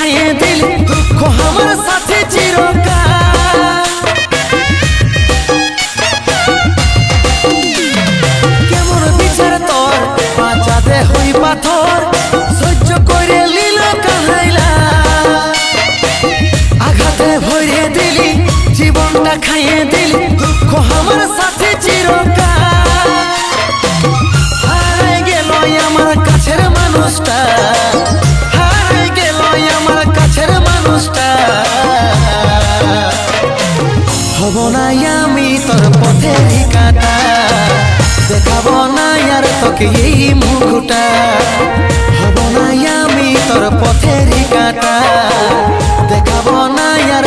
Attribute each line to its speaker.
Speaker 1: খাইয়ে দিলি দুঃখ আমার সাথে চিরকাল। কেমন বিচার তোর বাঁচাতে হই পাথর সহ্য করে লীল কাহাইলা আঘাতে ভরে দিলি জীবনটা খাইয়ে দিলি দুঃখ আমার সাথে চিরকাল। হারাই গেল আমার কাছের মানুষটা, হারাই গেল আমার কাছের মানুষটা। হব না আমি তোর পথেরই কাঁটা, দেখাবো না আর তোকে এই মুখটা। হব না আমি তোর পথেরই কাঁটা, দেখাবো না আর